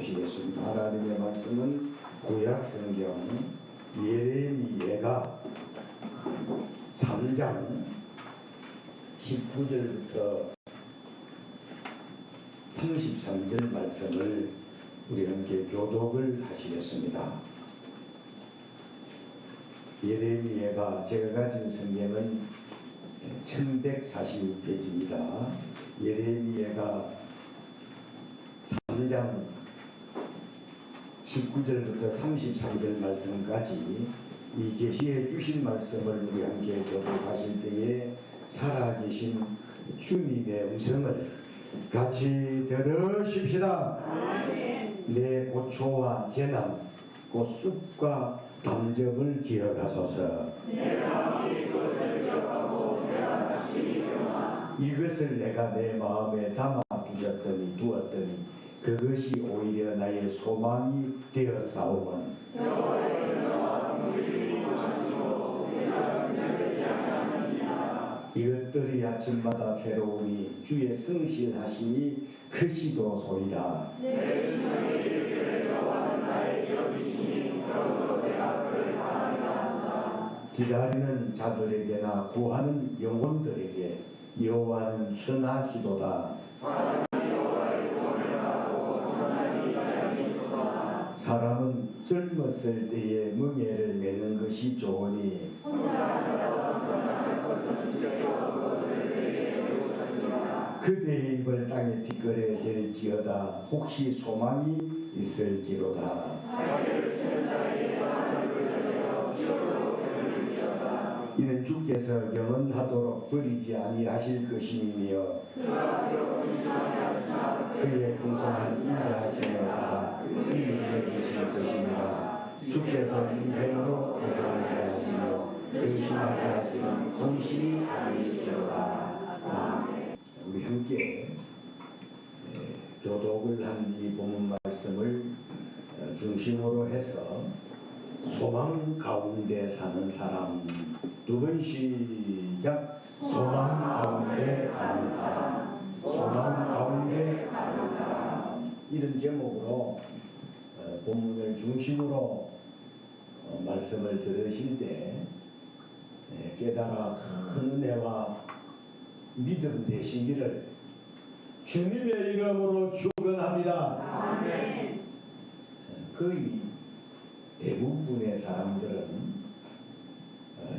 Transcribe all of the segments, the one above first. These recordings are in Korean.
보시겠습니다. 하나님의 말씀은 구약성경 예레미야가 3장 19절부터 33절 말씀을 우리 함께 교독을 하시겠습니다. 예레미야가 제가 가진 성경은 1146페이지입니다. 예레미야가 3장 19절부터 33절 말씀까지 이 계시해 주신 말씀을 우리 함께 교독하실 때에 살아계신 주님의 음성을 같이 들으십시다. 내 고초와 재난 곧 쑥과 담즙을 기억하소서. 내가 이것을 기억하고 내가 다시 일어나 이것을 내가 내 마음에 담아 두었더니 그것이 오히려 나의 소망이 되었사오면 여호와의 은혜와 긍휼이 임하시고 내가 진정되지 아니하느니라. 이것들이 아침마다 새로우니 주의 성실하심이 크시도소이다. 내 심령에 이르기를 여호와는 나의 기업이시니 그러므로 내가 그를 바라리라. 기다리는 자들에게나 구하는 영혼들에게 여호와는 선하시도다. 사람은 젊었을 때에 멍에를 매는 것이 좋으니 그대의 입을 땅에 뒷걸에 댈지어다. 혹시 소망이 있을지로다. 이는 주께서 영원하도록 버리지 아니하실 것이며 그의 풍성한 인자하심에 따라 인류에 계실 것입니다. 주께서 인생으로 구원하게 하시며 근심하게 하시는 본심이 아니시로다. 우리 함께 교독을 한 이 본문 말씀을 중심으로 해서 소망 가운데 사는 사람, 두 번 시작. 소망 가운데 사는 사람, 소망 가운데 사는 사람. 이런 제목으로 본문을 중심으로 말씀을 들으실 때 깨달아 큰 은혜와 믿음 되시기를 주님의 이름으로 축원합니다. 아멘. 거의 대부분의 사람들은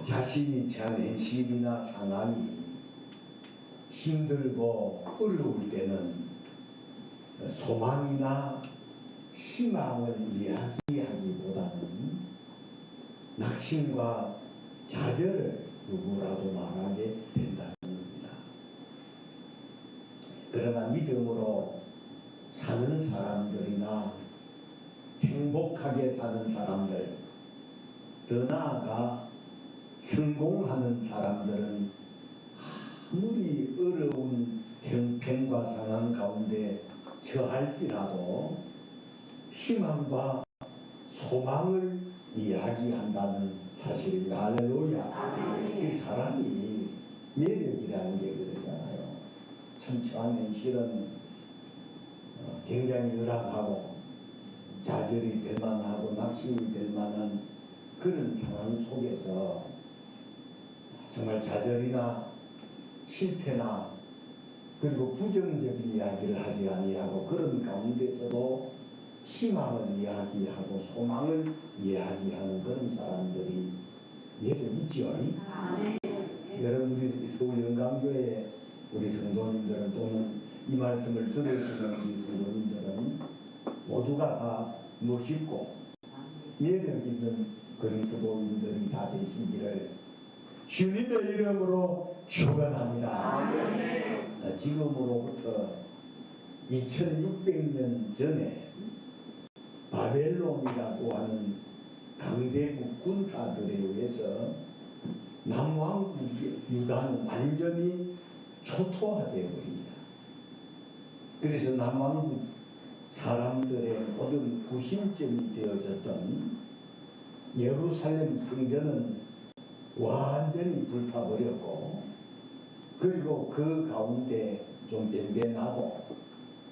자신이 처한 현실이나 상황이 힘들고 어려울 때는 소망이나 희망을 이야기하기보다는 낙심과 좌절을 누구라도 말하게 된다는 겁니다. 그러나 믿음으로 사는 사람들이나 행복하게 사는 사람들, 더 나아가 성공하는 사람들은 아무리 어려운 형편과 상황 가운데 처할지라도 희망과 소망을 이야기한다는 사실입니다. 할렐루야. 이 사람이 매력이라는 게 그러잖아요. 참 처한 현실은 굉장히 열악하고 좌절이 될 만하고 낙심이 될 만한 그런 상황 속에서 정말 좌절이나 실패나 그리고 부정적인 이야기를 하지 아니하고 그런 가운데서도 희망을 이야기하고 소망을 이야기하는 그런 사람들이 매력이죠. 여러분 우리 서울 영광교회 우리 성도님들은 또는 이 말씀을 들으시는 우리 성도님들은 모두가 다 멋있고 매력 있는 그리스도인들이 다 되시기를 주님의 이름으로 축원합니다. 지금으로부터 2600년 전에 바벨론이라고 하는 강대국 군사들에 의해서 남왕국 유다는 완전히 초토화되어 버립니다. 그래서 남왕국 사람들의 모든 구심점이 되어졌던 예루살렘 성전은 완전히 불타버렸고, 그리고 그 가운데 좀 변변하고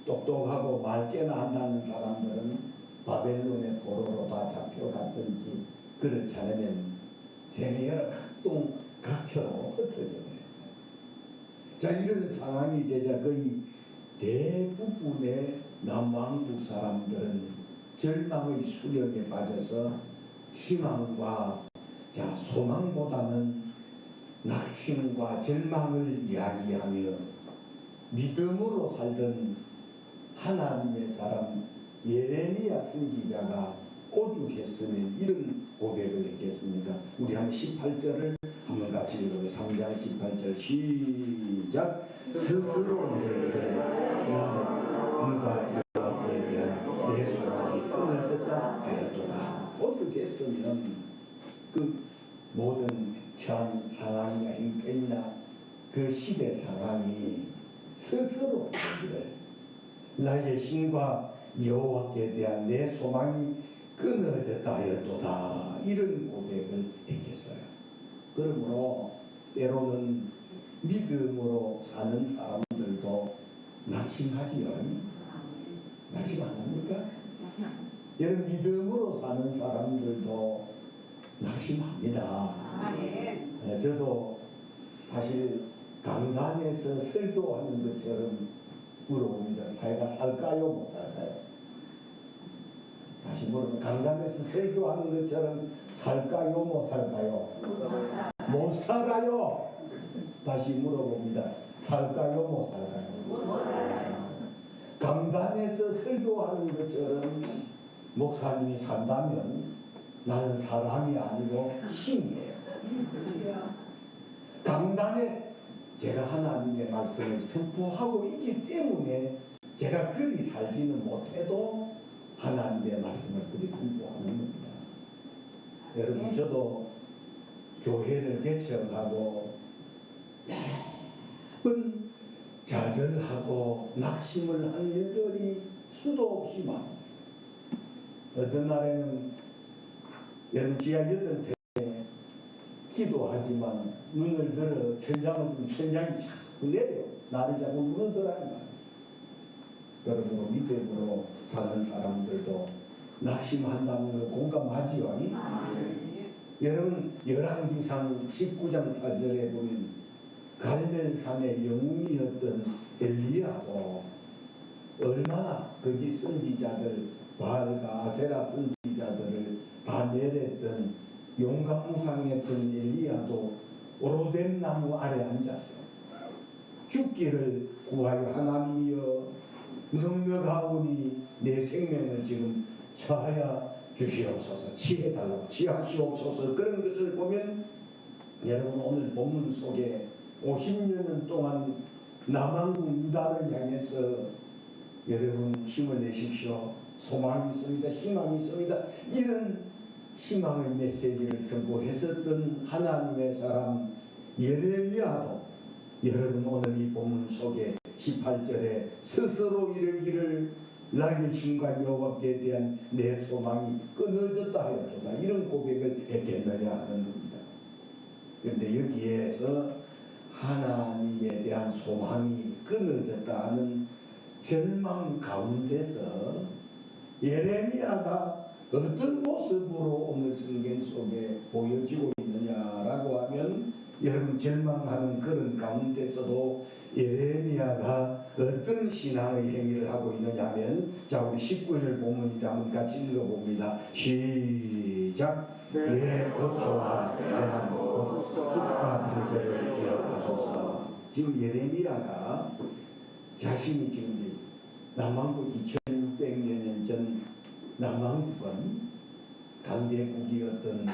똑똑하고 맑게나 한다는 사람들은 바벨론의 포로로 다 잡혀갔든지 그렇지 않으면 세계가 각동각처로 흩어져 버렸어요. 자, 이런 상황이 되자 거의 대부분의 남왕국 사람들은 절망의 수령에 빠져서 희망과 소망보다는 낙심과 절망을 이야기하며 믿음으로 살던 하나님의 사람 예레미야 선지자가 오죽했으면 이런 고백을 했겠습니까? 우리 한 18절을 한번 같이 읽어보세요. 3장 18절 시작. 스스로 이르기를 나가 여호와께 대한 내 소망이 끊어졌다 하였도다. 오죽했으면 그 모든 처한 상황이나 형편이나 그 시대 상황이 스스로 이르기를 나의 힘과 여호와께 대한 내 소망이 끊어졌다 하였도다. 이런 고백을 했겠어요. 그러므로 때로는 믿음으로 사는 사람들도 낙심하지요. 낙심 안 합니까? 여러분, 믿음으로 사는 사람들도 낙심합니다. 저도 사실 강단에서 설교하는 것처럼 물어봅니다. 사회가 살까요? 못 살까요? 다시 물어보면 강단에서 설교하는 것처럼 살까요? 못 살까요? 못 살아요. 다시 물어봅니다. 살까요? 못 살까요? 강단에서 설교하는 것처럼 목사님이 산다면 나는 사람이 아니고 신이에요. 강단에 제가 하나님의 말씀을 선포하고 있기 때문에 제가 그리 살지는 못해도 하나님의 말씀을 그리 선포하는 겁니다. 여러분, 저도 교회를 개척하고 여러 번 좌절하고 낙심을 한 일들이 수도 없이 많았어요. 어떤 날에는 여러분 지하 8층에 기도하지만 눈을 들어 천장을 보면 천장이 자꾸 내려 나를 자꾸 무너뜨라는 거예요. 여러분, 믿음으로 사는 사람들도 낙심한다는 걸 공감하지요? 아니? 여러분, 열왕기상 19장 4절에 보면 갈멜산의 영웅이었던 엘리야도 얼마나 거짓 선지자들 바알과 아세라 선지자들을 다 멸했던 용감무상했던 엘리야도 오로된 나무 아래 앉아서 죽기를 구하여 하나님이여 넉넉하오니 내 생명을 지금 처하여 주시옵소서, 취해달라고 취하시옵소서. 그런 것을 보면 여러분, 오늘 본문 속에 50년 동안 남왕국 유다를 향해서 여러분 힘을 내십시오, 소망이 있습니다, 희망이 있습니다, 이런 희망의 메시지를 선포했었던 하나님의 사람 예레미야도 여러분 오늘 이 본문 속에 18절에 스스로 이르기를 나의 힘과 여호와께 대한 내 소망이 끊어졌다 하였도다, 이런 고백을 했겠느냐 하는 겁니다. 그런데 여기에서 하나님에 대한 소망이 끊어졌다 하는 절망 가운데서 예레미야가 어떤 모습으로 오늘 성경 속에 보여지고 있느냐라고 하면 여러분, 절망하는 그런 가운데서도 예레미야가 어떤 신앙의 행위를 하고 있느냐 하면, 자, 우리 19절 본문인데 한번 같이 읽어봅니다. 시작. 내 고초와 재난 곧 숲과 들절을 기억하소서. 지금 예레미야가 자신이 지금 남왕국 2600년 전 남왕국은 강대국이었던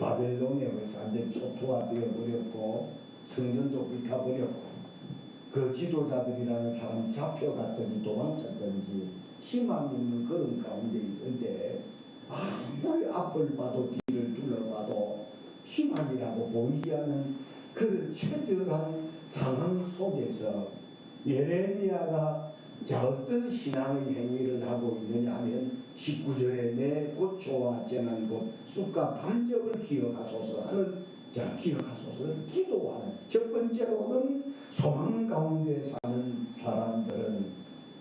바벨론에 의해서 완전히 초토화되어 버렸고 성전도 불타버렸고 그 지도자들이라는 사람 잡혀갔더니 도망쳤던지 희망 있는 그런 가운데 있을 때 아무리 앞을 봐도 뒤를 둘러봐도 희망이라고 보이지 않는 그런 처절한 상황 속에서 예레미야가 어떤 신앙의 행위를 하고 있느냐 하면 19절에 내 고초와 재난 곧 쑥과 반적을 기억하소서 하는, 기억하소서를 기도하는, 첫 번째로는 소망 가운데 사는 사람들은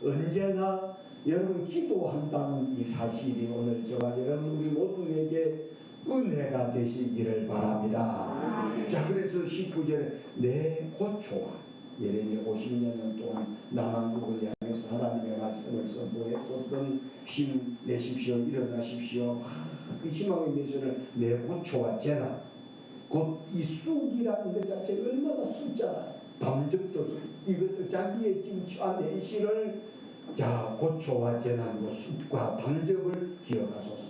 언제나 여러분 기도한다는 이 사실이 오늘 저와 여러분 우리 모두에게 은혜가 되시기를 바랍니다. 자, 그래서 19절에 내 고초와 예레미야 50년 동안 남한국을 향해서 하나님의 말씀을 선포했었던 힘내십시오, 일어나십시오. 그 희망의 메시지를 내 고초와 재난, 곧 이 쑥이라는 것 자체가 얼마나 숫자라 밤적도 이것을 자기의 지금 처한 내실을 자 고초와 재난과 쑥과 밤적을 기억하소서.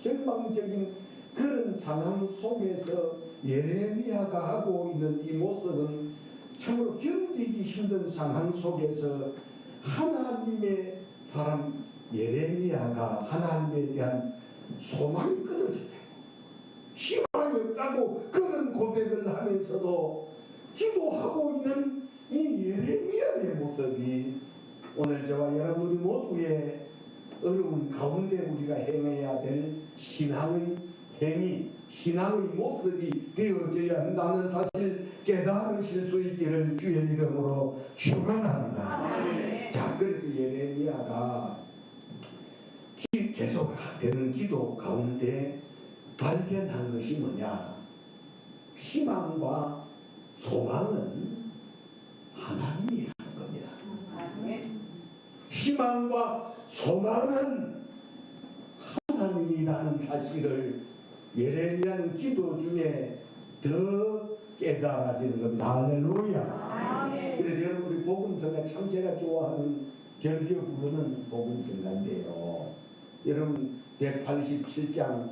절망적인 그런 상황 속에서 예레미야가 하고 있는 이 모습은 참으로 견디기 힘든 상황 속에서 하나님의 사람 예레미야가 하나님에 대한 소망이 끊어졌다, 희망이 없다고 그런 고백을 하면서도 기도하고 있는 이 예레미야의 모습이 오늘 저와 여러분 우리 모두의 어려운 가운데 우리가 행해야 될 신앙의 행위, 신앙의 모습이 되어져야 한다는 사실 깨달으실 수 있기를 주의 이름으로 축원합니다. 자, 그래서 예레미야가 계속 되는 기도 가운데 발견한 것이 뭐냐? 희망과 소망은 하나님이라는 겁니다. 희망과 소망은 하나님이라는 사실을 예레미야는 기도 중에 더 깨달아지는 겁니다. 할렐루야. 그래서 여러분 우리 복음성가 참 제가 좋아하는 절규 부르는 복음성가인데요. 여러분 187장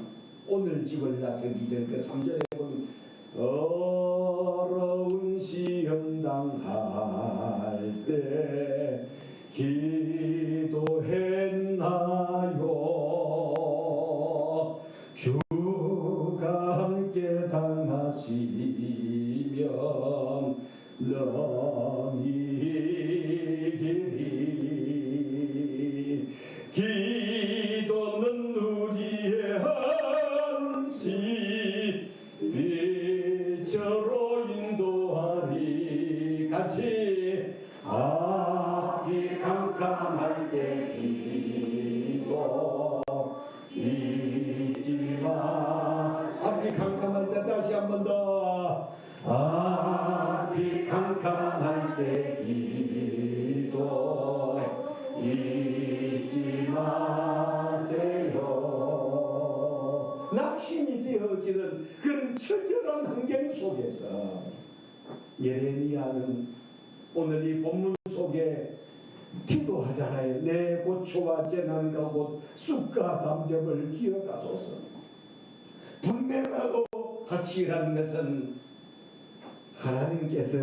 오늘 집을 나서기 전 그 3절에 보면 어려운 시험 당할 때 기도했나요? 주가 함께 당하시면 너희 길이 기도는 우리의 한시 빛으로 인도하리. 같이 앞이 캄캄할 때 기도 잊지마. 앞이 캄캄할 때 다시 한 번 더. 앞이 캄캄할 때 기도 잊지 마세요. 낙심이 되어지는 그런 처절한 환경 속에서 예레미야는 오늘 이 본문 속에 기도하잖아요. 내 고초와 재난과 곧 쑥과 담점을 기억하소서. 분명하고 확실한 것은 하나님께서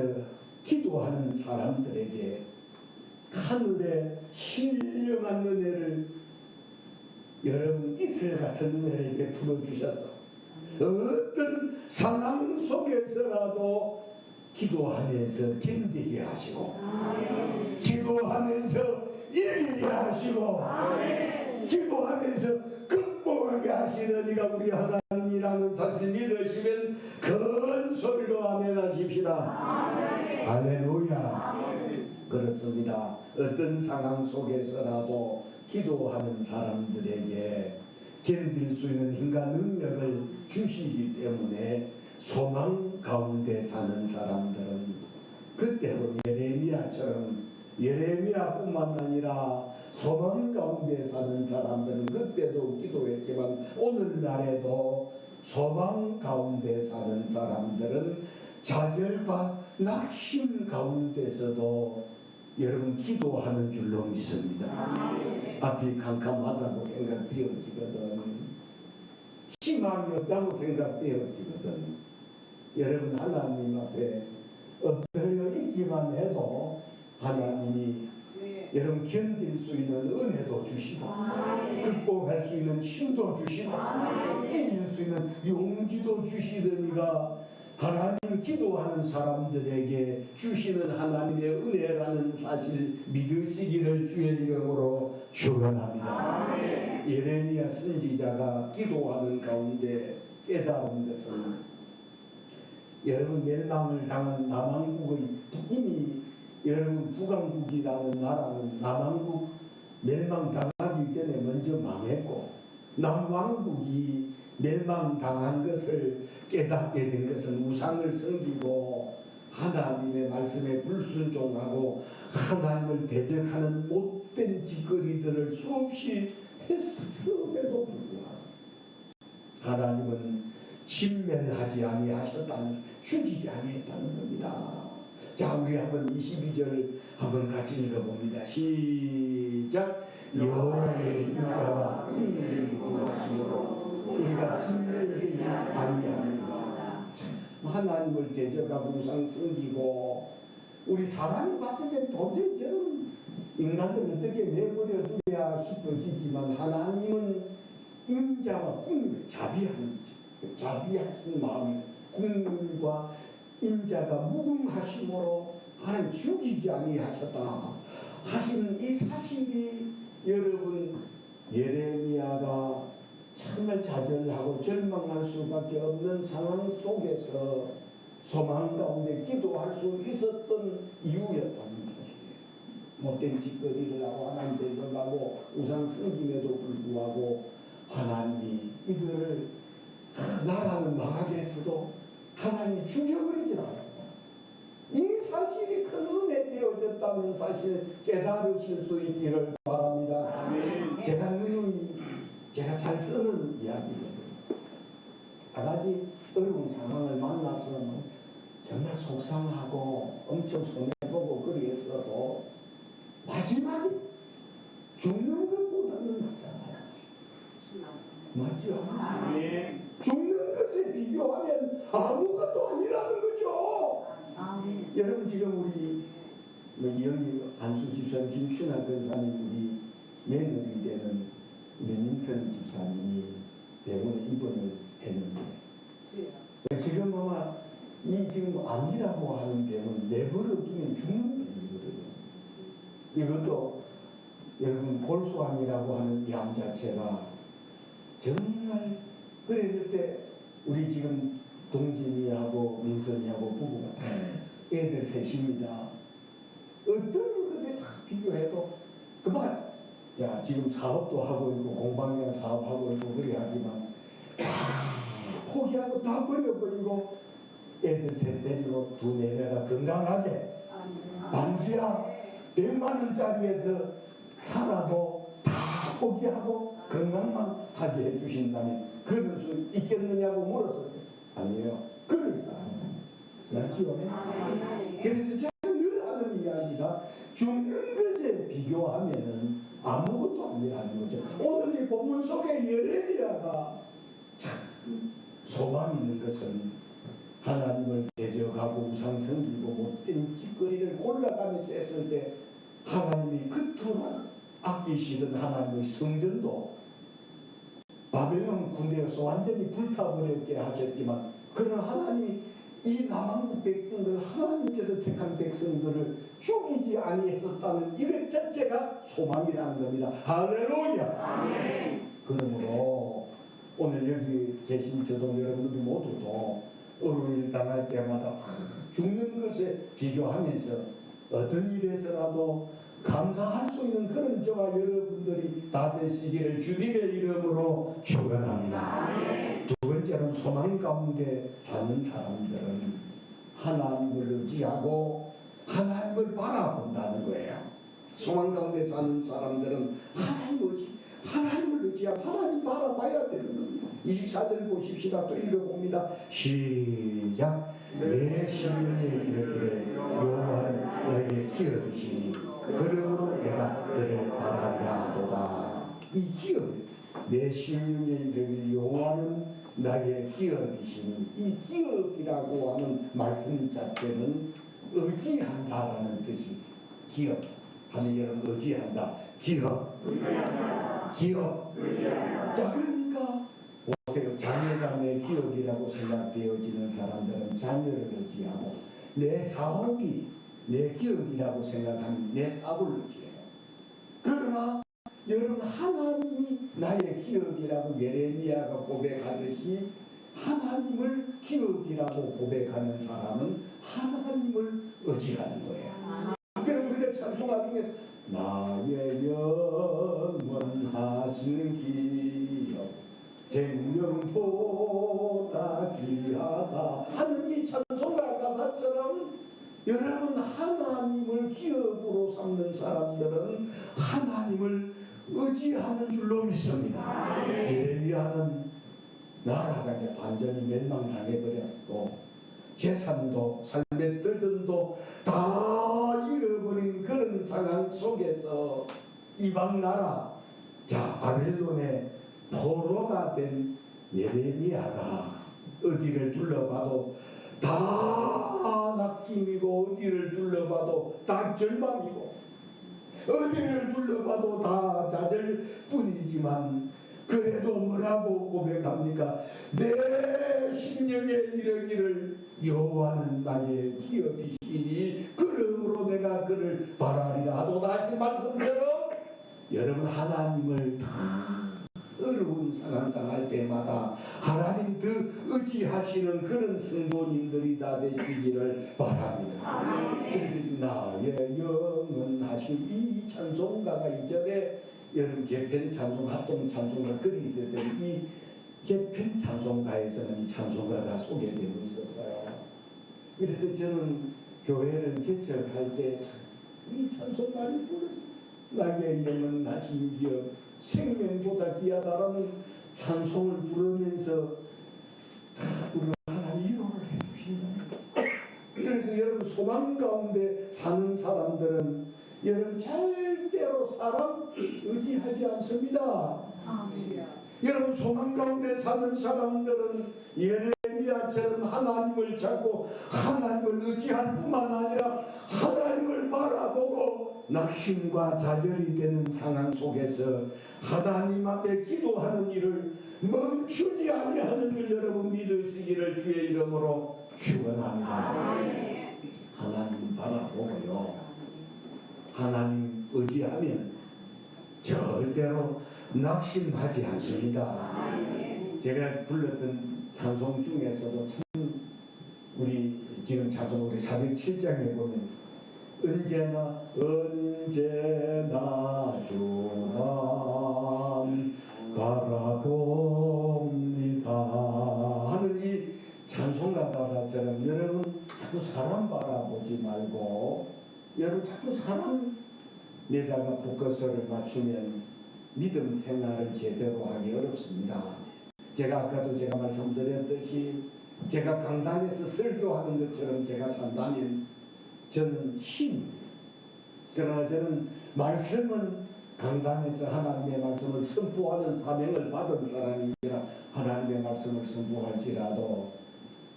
기도하는 사람들에게 하늘의 신령한 은혜를, 여러분 이슬 같은 은혜를 베풀어 주셔서 어떤 상황 속에서라도 기도하면서 견디게 하시고, 기도하면서 이기게 하시고, 기도하면서 극복하게 하시는 이가 우리 하나님이라는 사실 믿으시면 큰 소리로 아멘 하십시다. 할렐루야. 그렇습니다. 어떤 상황 속에서라도 기도하는 사람들에게 견딜 수 있는 힘과 능력을 주시기 때문에 소망 가운데 사는 사람들은 그때도 예레미야처럼, 예레미야뿐만 아니라 소망 가운데 사는 사람들은 그때도 기도했지만 오늘날에도 소망 가운데 사는 사람들은 좌절과 낙심 가운데서도 여러분 기도하는 줄로 믿습니다. 앞이 캄캄하다고 생각되어지거든, 희망이 없다고 생각되어지거든, 여러분 하나님 앞에 엎드려 있기만 해도 하나님이 여러분 견딜 수 있는 은혜도 주시고, 극복할 수 있는 힘도 주시고, 이길 수 있는 용기도 주시더니가 하나님 기도하는 사람들에게 주시는 하나님의 은혜라는 사실 믿으시기를 주의 이름으로 축원합니다. 예레미야 선지자가 기도하는 가운데 깨달은 것은 여러분 멸망을 당한 남한국의 이미 여러분 북왕국이라는 나라는 남왕국 멸망당하기 전에 먼저 망했고 남왕국이 멸망당한 것을 깨닫게 된 것은 우상을 섬기고 하나님의 말씀에 불순종하고 하나님을 대적하는 못된 짓거리들을 수없이 했음에도 불구하고 하나님은 진멸하지 아니하셨다는, 죽이지 아니했다는 겁니다. 자, 우리 한번 22절 한번 같이 읽어봅니다. 시작. 여호와의 인자가 인을 구하시므로 우리가 진멸되지 아니합니다. 하나님을 대적하고 우상 섬기고 우리 사람이 봤을 때 도저히 저는 인간들 어떻게 내버려 두야 싶어지지만 하나님은 인자와 국민을 자비하신 마음이 국민과 인자가 무궁하심으로 하나님 죽이지 아니하셨다 하시는 이 사실이 여러분 예레미야가 정말 좌절하고 절망할 수밖에 없는 상황 속에서 소망 가운데 기도할 수 있었던 이유였다는 것이에요. 못된 짓거리를 하고 하나님 대적하고 우상 섬김에도 불구하고 하나님이 이들을 나라는 망하게 했어도 하나님이 죽여버리질 않았다. 이 사실이 큰 은혜 되어졌다는 사실 깨달으실 수 있기를 바랍니다. 아멘. 제가 잘 쓰는 이야기거든요. 가지 어려운 상황을 만나서 정말 속상하고 엄청 손해보고 그리했어도 마지막에 죽는 것보다는 낫잖아요. 맞죠? 아멘. 죽는 것에 비교하면 아무것도 아니라는 거죠. 아멘. 여러분 지금 우리 여기 안수 집사님, 김춘하 권사님, 우리 며느리 되는 우리 민선 집사님이 병원에 입원을 했는데 지금 아마 이 지금 암이라고 하는 병은 내버려 두면 죽는 병이거든요. 이것도 여러분 골수암이라고 하는 양 자체가 정말 그랬을 때 우리 지금 동진이하고 민선이하고 부부가 애들 셋입니다. 어떤 것에 다 비교해도 그만 자 지금 사업도 하고 있고 공방이나 사업하고 있고 그래 하지만 포기하고 다 버려버리고 애들 셋 데리고 두 내내가 건강하게 반지하 100만원짜리에서 살아도 다 포기하고 건강만 하게 해주신다면 그럴 수 있겠느냐고 물었어요. 아니에요. 그럴 사람 맞지요? 그래서 제가 늘 하는 이야기가 죽는 것에 비교하면은 아무것도 아니라는 거죠. 오늘 이 본문 속에 예레미야가 참 소망 있는 것은 하나님을 대적하고 우상 섬기고 못된 짓거리를 골라가면서 했을 때 하나님이 그토록 아끼시던 하나님의 성전도 바벨론 군대에서 완전히 불타버렸게 하셨지만 그러나 하나님이 이 남한국 백성들 하나님께서 택한 백성들을 죽이지 아니했었다는 이것 자체가 소망이라는 겁니다. 할렐루야. 아멘. 그러므로 오늘 여기 계신 저도 여러분들 모두도 어려운 일 당할 때마다 죽는 것에 비교하면서 어떤 일에서라도 감사할 수 있는 그런 저와 여러분들이 다 되시기를 주님의 이름으로 축원합니다. 두 번째는 소망 가운데 사는 사람들은 하나님을 의지하고 하나님을 바라본다는 거예요. 소망 가운데 사는 사람들은 하나님을 의지하고 하나님 바라봐야 되는 겁니다. 24절 보십시다. 또 읽어봅니다. 시작. 내 심령에 이르기를 여호와는 너의 기업이시니 그러므로 내가 너를 바라야 하도다. 이 기업, 내 심령에 이르기를 여호와는 나의 기업이시니 이 기업이라고 하는 말씀 자체는 의지한다라는 뜻이 있어요. 기업 하면 여러분 의지한다. 기업 자 그러니까 보세요. 자녀가 내 기업이라고 생각되어지는 사람들은 자녀를 의지하고 내 사업이 내 기업이라고 생각하면 내 사업을 의지해요. 그러나 여러분 하나님이 나의 기업이라고 예레미야가 고백하듯이 하나님을 기업이라고 고백하는 사람은 하나님을 의지하는 거예요. 예레미야가 하는 이 찬송가 가사처럼 여러분 하나님을 기업으로 삼는 사람들은 하나님을 의지하는 줄로 믿습니다. 예레미야는 나라가 이제 완전히 멸망당해버렸고 재산도 삶의 터전도 다 잃어버린 그런 상황 속에서 이방 나라 자 바벨론의 포로가 된 예레미야가 어디를 둘러봐도 다 낙심이고 어디를 둘러봐도 다 절망이고 어디를 둘러봐도 다 좌절뿐이지만 그래도 뭐라고 고백합니까? 내 심령에 이르기를 여호와는 나의 기업이시니 그러므로 내가 그를 바라리라 하도다 하신 말씀처럼 여러분 하나님을 다 어려운 상황 당할 때마다 하나님 더 의지하시는 그런 성도님들이 다 되시기를 바랍니다. 그래서 나의 영은 하신 이 찬송가가 이전에 여러분 개편 찬송, 합동 찬송가 글이 있을 때 이 개편 찬송가에서는 이 찬송가가 소개되고 있었어요. 그래서 저는 교회를 개척할 때 이 찬송가를 불렀어요. 나의 영은 하신 기업 생명보다 귀하다라는 찬송을 부르면서 우리가 하나님 위로를 해주신다. 그래서 여러분 소망 가운데 사는 사람들은 여러분 절대로 사람 의지하지 않습니다. 여러분 소망 가운데 사는 사람들은 예레미야처럼 하나님을 찾고 하나님을 의지할 뿐만 아니라 하나님을 바라보고 낙심과 좌절이 되는 상황 속에서 하나님 앞에 기도하는 일을 멈추지 아니하는 줄 여러분 믿으시기를 주의 이름으로 축원합니다. 하나님 바라보고요. 하나님 의지하면 절대로 낙심하지 않습니다. 제가 불렀던 찬송 중에서도 참 우리 지금 찬송 우리 407장에 보면 언제나 주만 바라봅니다 하는 이 찬송가 가사처럼 여러분 자꾸 사람 바라보지 말고 여러분 자꾸 사람에다가 포커스를 맞추면 믿음 생활을 제대로 하기 어렵습니다. 제가 아까도 제가 말씀드렸듯이 제가 강단에서 설교하는 것처럼 제가 산다면 저는 신입니다. 그러나 저는 말씀은 강단에서 하나님의 말씀을 선포하는 사명을 받은 사람이라 하나님의 말씀을 선포할지라도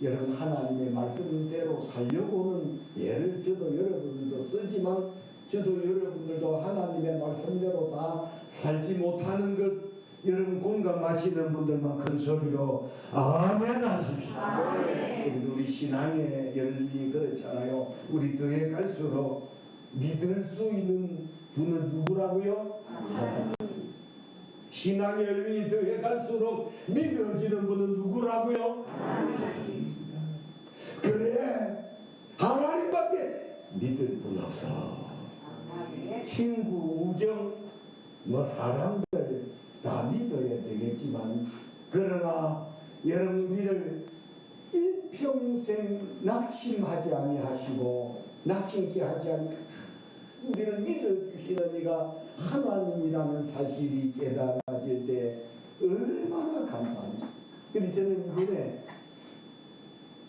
여러분 하나님의 말씀대로 살려고는 예를 저도 여러분들도 쓰지만 저도 여러분들도 하나님의 말씀대로 다 살지 못하는 것 여러분 공감하시는 분들만 큰 소리로 아멘 하십시오. 우리 신앙의 열림이 그렇잖아요. 우리 더해 갈수록 믿을 수 있는 분은 누구라고요? 하나님. 신앙의 열림이 더해 갈수록 믿어지는 분은 누구라고요? 하나님. 그래 하나님밖에 믿을 분 없어. 친구, 우정, 뭐 사람들 다 믿어야 되겠지만 그러나 여러분 우리를 일평생 낙심하지 아니하시고 낙심케 하지 아니 우리를 믿어주시는 이가 하나님이라는 사실이 깨달아질 때 얼마나 감사한지. 그래서 저는 이번에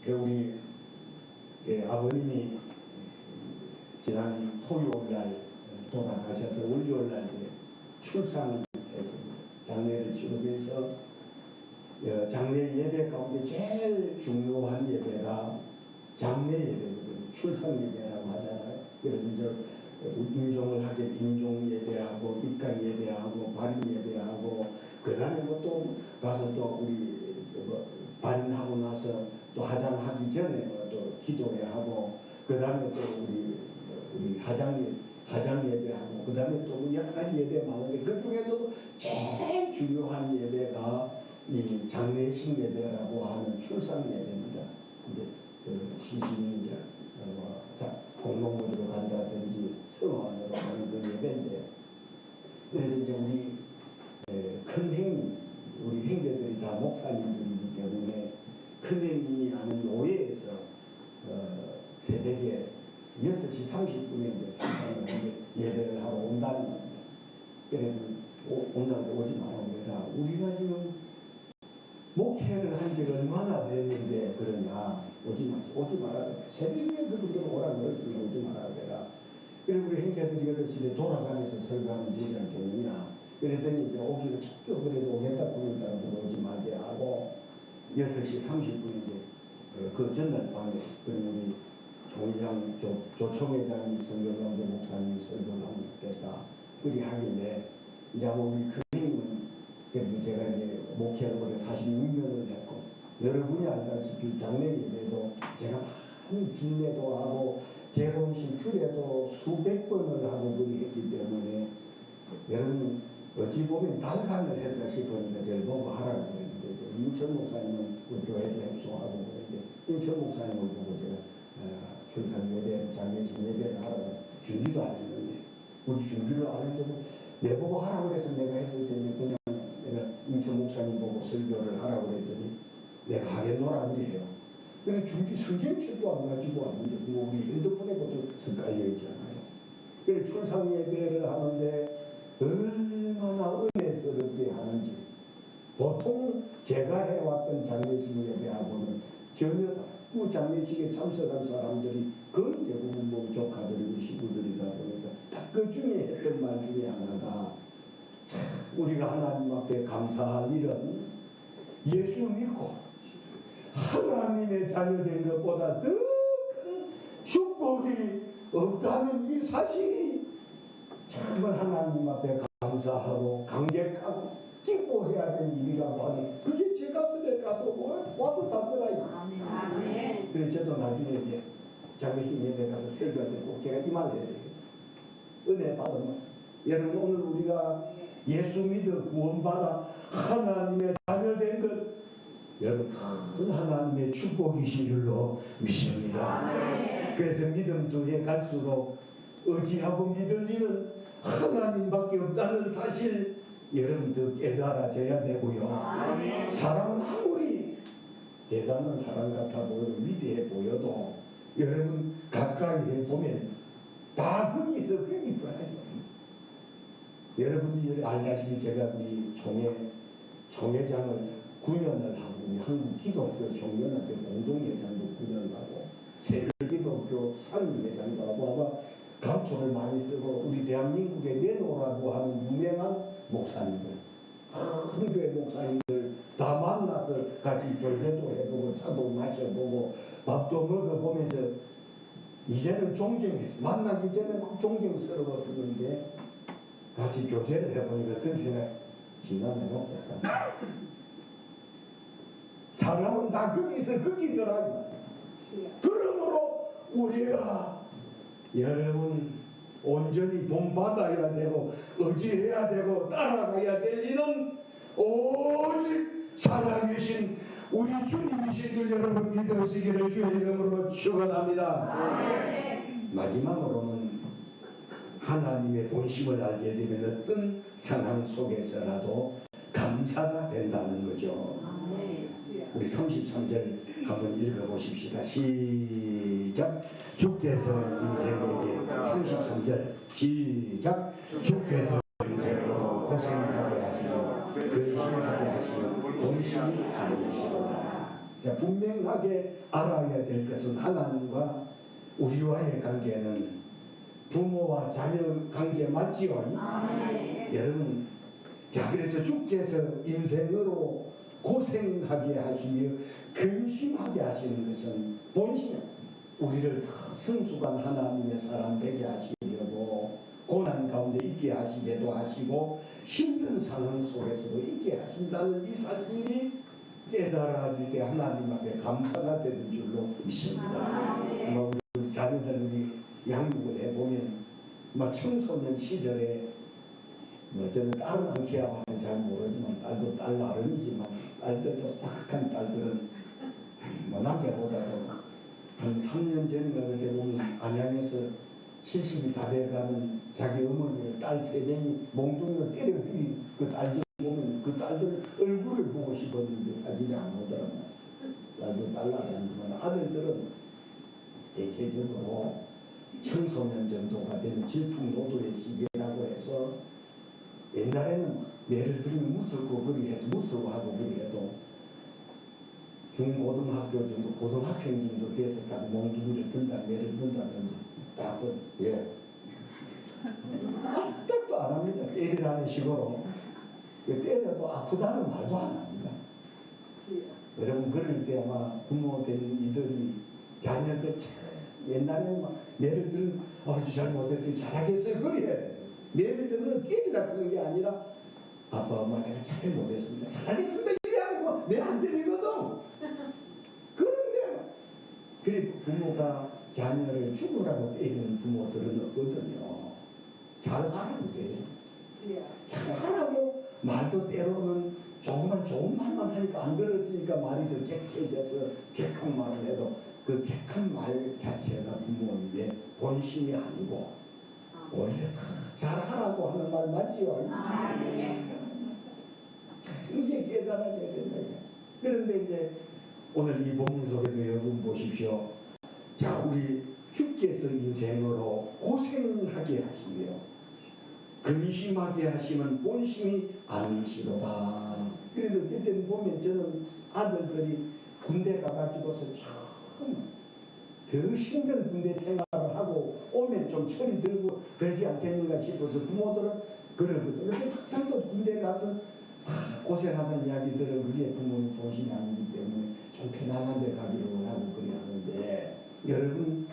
우리 아버님이 지난 토요일날 돌아가셔서 월요일날 출산을 했습니다. 장례를 치르면서 장례 예배 가운데 제일 중요한 예배가 장례 예배거든요. 출산 예배라고 하잖아요. 그래서 이제 임종을 하게 임종 예배하고 입간 예배하고 발인 예배하고 그 다음에 뭐 또 가서 또 우리 발인하고 나서 또 화장하기 전에 또 기도회 하고 그 다음에 또 우리 화장 예배하고 그 다음에 또 약간 예배 많은데 그 중에서도 제일 중요한 예배가 이 장례식 예배라고 하는 출산 예배입니다. 이제 그 시신이 이제 공동으로 간다든지 성화로 가는 그 예배인데 그래서 이제 우리 큰 형님 우리 형제들이 다 목사님들이기 때문에 큰 큰형님이 아는 노예에서 새벽에 6시 30분에 이제 출산을 하는데 예배를 하러 온다는 겁니다. 그래서 온다는데 오지 말라고 해라. 우리가 지금 목회를 한 지가 얼마나 됐는데 그러냐. 오지 마라. 새벽에 그분들 오라고 그러면 오지 마라 그래라. 그리고 우리 형제들이 그러시되 돌아가면서 설교하는 지를 되느냐. 그랬더니 이제 오기를 자꾸 그래도 오겠다 부른 사람들 오지 말게 하고 6시 30분인데 그 전날 밤에 우리 총회장 조총회장님 성경강도 목사님 설교를 하면 됐다. 그리 하길래 이제 우리 큰 형님은 그래도 제가 이제 목회를 올해 46년을 했고 여러분이 알다시피 장례 예배도 제가 많이 진례도 하고 결혼식 주례도 수백 번을 하고 그리 했기 때문에 여러분 어찌 보면 달간을 했다 싶으니까 저를 보고 하라고 그랬는데 인천 목사님은 우리 교회도 협소하고 그랬는데 인천 목사님을 보고 제가 출산 예배, 장례식 예배를 하라고 준비도 안 했는데 우리 준비를 안 했는데 내보고 하라고 그래서 내가 했을 때는 그냥 내가 인천 목사님 보고 설교를 하라고 그랬더니 내가 하겠노라 그래요. 그래서 준비 성경책도 안 가지고 왔는데 우리 핸드폰에도 깔려 있잖아요. 그래서 출산 예배를 하는데 얼마나 은혜스럽게 하는지 보통 제가 해왔던 장례식 예배하고는 전혀 다르고 장례식에 참석한 사람들이 거의 대부분 뭐 조카들이고 시부들이다 보니까 딱 그 중에 했던 말 중에 하나가 참 우리가 하나님 앞에 감사할 일은 예수 믿고 하나님의 자녀된 것보다 더 큰 축복이 없다는 이 사실이 정말 하나님 앞에 감사하고 감격하고 기뻐해야 될 일이라고 하니 그게 제 가슴에 가서 와도 닿더라요. 그래서 저도 나중에 이제 장례식 예배 가서 설교할 때 꼭 제가 이 말을 해야 되겠다. 은혜 받으면 여러분 오늘 우리가 예수 믿어 구원받아 하나님의 자녀된 것 여러분 큰 하나님의 축복이신 줄로 믿습니다. 그래서 믿음 뒤에 갈수록 의지하고 믿을 일은 하나님밖에 없다는 사실 여러분 더 깨달아져야 되고요. 사람은 아무리 대단한 사람 같아 보여도 위대해 보여도 여러분 가까이 해보면 다 거기서 거기 있어요. 여러분들이 알다시피 제가 우리 총회장을 9년을 하고 한국 기독교 총연합회 공동회장도 9년을 하고 새별기독교 산림회장도 하고 아마 감초를 많이 쓰고 우리 대한민국에 내놓으라고 하는 유명한 목사님들 큰 교회 목사님들 다 만나서 같이 교제도 해보고 차도 마셔보고 밥도 먹어보면서 이제는 존경했어. 만나기 전에 막 존경스러웠었는데 같이 교제를 해보니까 어떤 생각 지나네요. 사람은 다 거기서 거기더라. 그러므로 우리가 여러분 온전히 본받아야 되고 의지해야 되고 따라가야 될 일은 오직 살아계신 우리 주님이신 줄 여러분 믿으시기를 주의 이름으로 축원합니다. 마지막으로는 하나님의 본심을 알게 되면 어떤 상황 속에서라도 감사가 된다는 거죠. 우리 33절 한번 읽어보십시다. 시작. 주께서 인생에게 33절 시작. 주께서 인생으로 고생하게 하시고 근심하게 하시고 본심이 아니시로다. 자, 분명하게 알아야 될 것은 하나님과 우리와의 관계는 부모와 자녀 관계 맞지요? 여러분, 자, 그래서 주께서 인생으로 고생하게 하시며 근심하게 하시는 것은 본신 우리를 더 성숙한 하나님의 사람 되게 하시려고 고난 가운데 있게 하시기도 하시고 힘든 상황 속에서도 있게 하신다는 이 사실이 깨달아질 때 하나님 앞에 감사가 되는 줄로 믿습니다. 우리 자녀들이 양육을 해보면 청소년 시절에 저는 딸은 안 키워봐서 잘 모르지만 딸도 딸 나름이지만 딸들도 싹한 딸들은 남자보다도 한 3년 전인가 그때 보면 안양에서 70이 다 돼가는 자기 어머니를 딸 3명이 몽둥이로 때려 죽인 그 딸들 보면 그 딸들 얼굴을 보고 싶었는데 사진이 안 오더라고요. 딸들 달라는 거는 아들들은 대체적으로 청소년 정도가 되는 질풍노도의 시기라고 해서 옛날에는 예를 들면 무섭고 무서워하고 그리해도 중고등학교 정도 고등학생 정도 돼서까지 몽둥이를 든다 매를 든다든지 딱은 딱도 안 합니다. 때리라는 식으로 때려도 아프다는 말도 안 합니다. 여러분 그럴 때 아마 부모 된 이들이 자녀들 옛날에는 막 매를 들은 아버지 잘못했어요 잘하겠어요 그래 매를 들면 때리다 그런 게 아니라 아빠 엄마 내가 잘못했습니다 잘하겠습니다 이래 하고 매 안 때리거든. 그런데 그래 부모가 자녀를 죽으라고 때리는 부모들은 없거든요. 잘하라고 그래요. 잘하라고 말도 때로는 조금만 좋은 말만 하니까 안 들어지니까 말이 더 객해져서 객한 말을 해도 그 객한 말 자체가 부모님의 본심이 아니고 오히려 잘하라고 하는 말 맞지요? 이게 깨달아져야 된다. 그런데 이제 오늘 이 본문 속에도 여러분 보십시오. 자, 우리 주께서 인생으로 고생하게 하시며 근심하게 하시면 본심이 아니시로다. 그래도 어쩔 때는 보면 저는 아들들이 군대 가가지고서 참 더 힘든 군대 생활을 하고 오면 좀 철이 들지 않겠는가 싶어서 부모들은 그러거든요. 근데 막상 또 군대 가서 고생하는 이야기들은 그게 부모님 본심이 아니기 때문에 좀 편안한 데 가기를 원하고 그래 하는데 여러분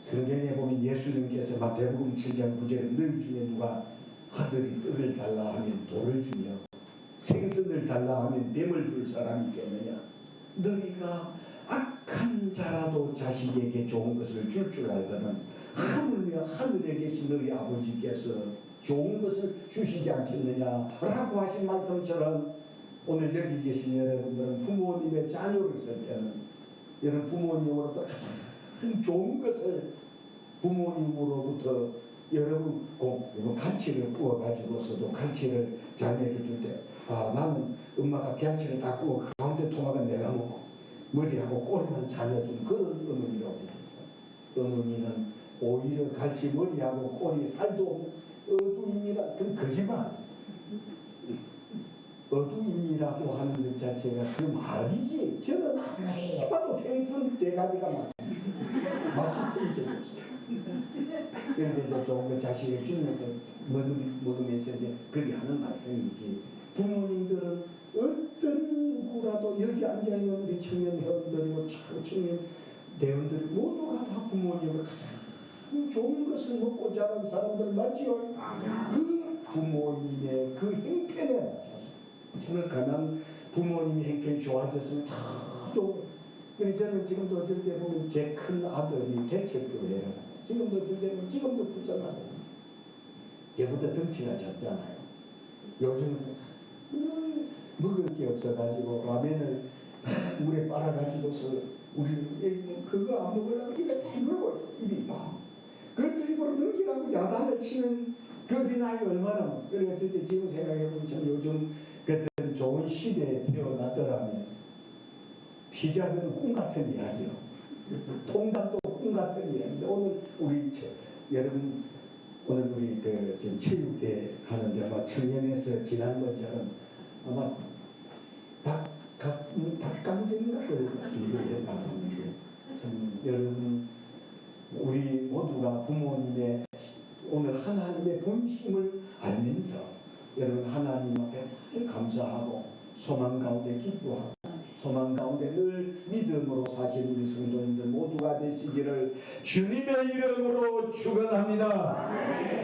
성경에 보면 예수님께서 마태복음 7장 9절에 너희 중에 누가 아들이 떡을 달라 하면 돌을 주며 생선을 달라 하면 뱀을 줄 사람이 있겠느냐. 너희가 악한 자라도 자식에게 좋은 것을 줄 줄 알거든 하물며 하늘에 계신 너희 아버지께서 좋은 것을 주시지 않겠느냐라고 하신 말씀처럼 오늘 여기 계신 여러분들은 부모님의 자녀를 쓸 때는 여러분 부모님으로부터 가장 좋은 것을 부모님으로부터 여러분 간치를 구워가지고서도 간치를 자녀에게 줄 때 나는 엄마가 간치를 다 구워 가운데 토막은 내가 먹고 머리하고 꼬리만 자녀 준 그런 어머니라고 되겠어요. 어머니는 오히려 같이 머리하고 꼬리 살도 어두입니다. 그건 거짓말. 어두임이라고 하는 것 자체가 그 말이지. 저는 아무리 봐도 생선 대가리가 맛있으면 좋겠어요. 그런데 이제 조금 자식을 주면서 먹으면서 이제 그리 하는 말씀이지. 부모님들은 어떤 누구라도 여기 앉아있는 우리 청년 회원들이고 청년 대원들이 모두가 다 부모님을 가장 좋은 것을 먹고 자란 사람들 맞지요? 그 부모님의 그 행편에 맞춰서 정말 가난 부모님의 행편이 좋아졌으면 다 좋고 그래서 저는 지금도 어쩔 때 보면 제 큰 아들이 개척교회를 지금도 어쩔 때 보면 지금도 불쌍하고 걔보다 덩치가 작잖아요. 요즘은 먹을 게 없어가지고 라면을 물에 빨아가지고서 우리 그거 안 먹으려고 입에 물고 있어. 입이 막 그럴 때 입으로 넘기라고 야단을 치는 그 어린아이 얼마나 그래 어쩔 때 지금 생각해보면 참 요즘 같은 좋은 시대에 태어났더라면 피자는 꿈 같은 이야기요. 통닭도 꿈 같은 이야기인데 오늘 우리 여러분 오늘 우리 지금 체육대 하는데 아마 청년에서 지난번처럼 아마 닭강정이라고 준비를 했다는데 참 여러분 우리 모두가 부모님의 오늘 하나님의 본심을 알면서 여러분 하나님 앞에 감사하고 소망 가운데 기뻐하고 소망 가운데 늘 믿음으로 사시는 우리 성도님들 모두가 되시기를 주님의 이름으로 축원합니다.